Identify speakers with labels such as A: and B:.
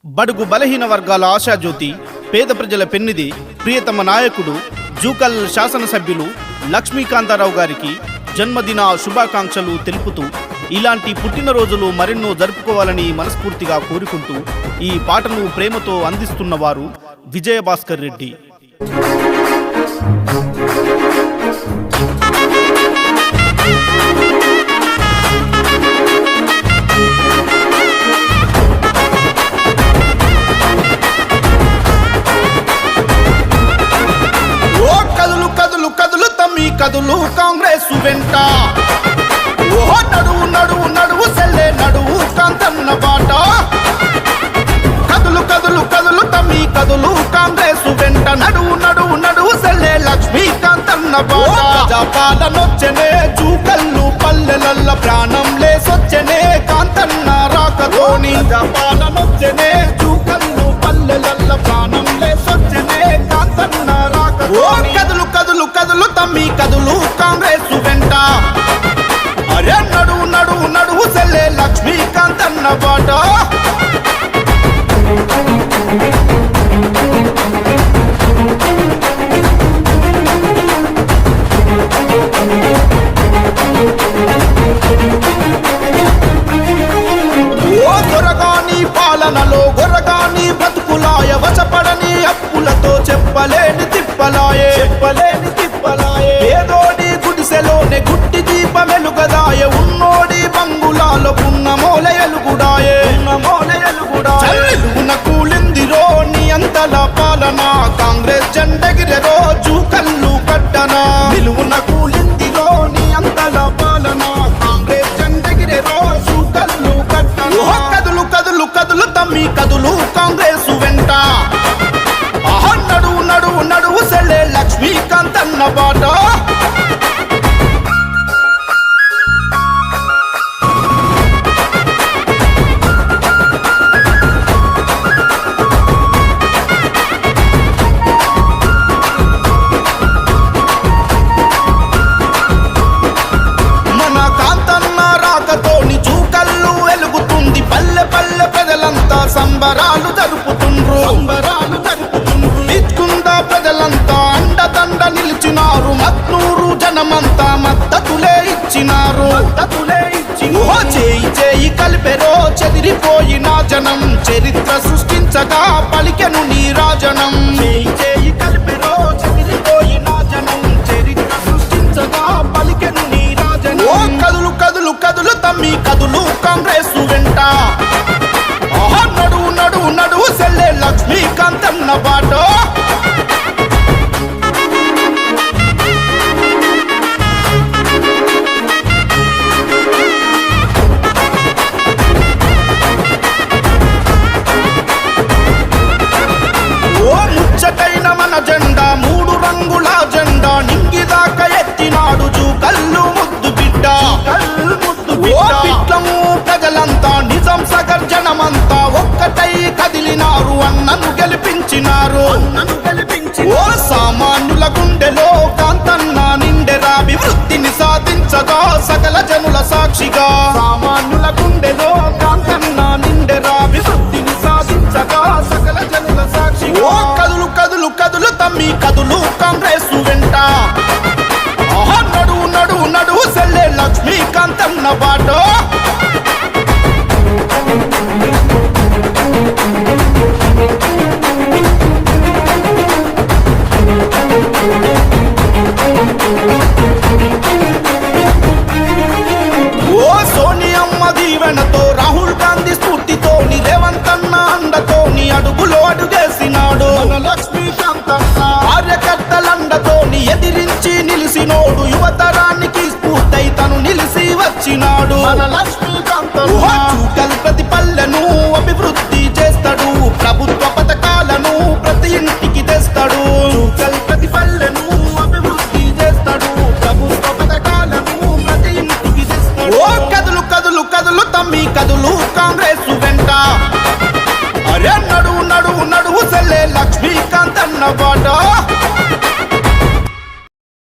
A: బడుగు బలహీన వర్గాల ఆశాజ్యోతి, పేద ప్రజల పెన్నిది, ప్రియతమ నాయకుడు జూకల్ శాసనసభ్యులు లక్ష్మీకాంతారావు గారికి జన్మదిన శుభాకాంక్షలు తెలుపుతూ ఇలాంటి పుట్టినరోజులు మరెన్నో జరుపుకోవాలని మనస్ఫూర్తిగా కోరుకుంటూ ఈ పాటను ప్రేమతో అందిస్తున్నవారు విజయభాస్కర్ రెడ్డి. కదులు కాంగ్రెస్ వెంట, ఓ నడువు నడువు నడువు సెల్లే నడువు కాంతన్న బాట. కదులు కదులు కదులు తమ్మి కదులు కాంగ్రెస్ వెంట, నడువు నడువు నడువు సెల్లే లక్ష్మీకాంతన్న బాట. జపాలనొచ్చనే జూకల్లు పల్లెలల్ల ప్రాణం లేసొచ్చనే కాంతన్న రాకతోని. జపాలనొచ్చనే జూకల్లు పల్లెలల్ల ప్రాణం లేసొచ్చనే కాంతన్న రాకతోని. కదులు కదులు కదులు తమ్మి కదులు కాంగ్రెస్ వెంట, అరే నడువు నడువు నడువు సెల్లే లక్ష్మీకాంతన్న బాట. ఓ గొరగాని పాలనలో గొరగాని బతుకులాయ, వచపడని అప్పులతో చెప్పలేని తిప్పలాయే, చెప్పలేని తిప్పలాయే. ఏదోడి గుడిసెలోనే గుట్టి దీపమెలుగదాయ, ఉన్నోడి బంగులాలో ఉన్న మూలయలుగుడాయే, ఉన్న మూలయలుగుడాయే. చల్లున కూలిందిరో నీ అంతల పాలన, కాంగ్రెస్ జెండెగిరెరో జూకల్లు కట్టనా. నిలువున కూలిందిరో నీ అంతల పాలన, కాంగ్రెస్ జెండెగిరెరో జూకల్లు కట్టనా. కదులు కదులు కదులు తమ్మి కదులు కాంగ్రెస్ వెంట, నడువు నడువు నడువు సెల్లే లక్ష్మీకాంతన్న బాట. మన కాంతన్న రాకతోని జూకల్లు వెలుగుతుంది, పల్లె పల్లె ప్రజలంతా సంబరాలు జరుపుతుండ్రు, సంబరాలు జరుపుతుండ్రు. ఇచ్చుకుందా ప్రజలంతా అండదండ నిలిచినారు, మత్నూరు జనమంతా మద్దతులే ఇచ్చినారు, మద్దతులే ఇచ్చినారు. చేయి చేయి కలిపెరో చెదిరిపోయిన జనం, చరిత్ర సృష్టించగా పలికెను నీరాజనం. చేయి చేయి కలిపెరో చెదిరిపోయిన జనం, చరిత్ర సృష్టించగా పలికెను నీరాజనం. ఓ కదులు కదులు కదులు తమ్మి కదులు కాంగ్రెస్ వెంట, నడువు నడువు నడువు సెల్లే లక్ష్మీకాంతన్న బాట. ఓ ముచ్చటైన మన జెండా, మూడు రంగుల జెండా, నింగిదాకా ఎత్తినాడు జూకల్లు ముద్దు బిడ్డ, ముద్దు బిడ్డ. పిట్లము ప్రజలంతా నిజం సగర్ జనమంతా ఒక్కటై కదిలినారు, అన్నను గెలిపించినారు, అన్నను గెలిపించి. ఓ సామాన్యుల గుండెలో కాంతన్న నిండెరా, అభివృద్ధిని సాధించగా సకల జనుల సాక్షిగా. సామాన్యుల గుండెలో కాంతన్న నిండెరా, అభివృద్ధిని సాధించగా సకల జనుల సాక్షిగా. ఓ కదులు కదులు కదులు తమ్మి కదులు కాంగ్రెస్ వెంట, నడువు నడువు నడువు సెల్లే లక్ష్మీకాంతన్న బాట. ఓ సోనియమ్మ దీవెనతో, రాహుల్ గాంధీ స్ఫూర్తితోని, రేవంత్ అన్న అండతోని అడుగులో అడుగేసినాడు మన లక్ష్మీకాంతన్న. కార్యకర్తలండతోని ఎదిరించి నిలిసినోడు, యువతరానికి స్ఫూర్తై తను నిలిసి వచ్చినాడు మన లక్ష్మీ.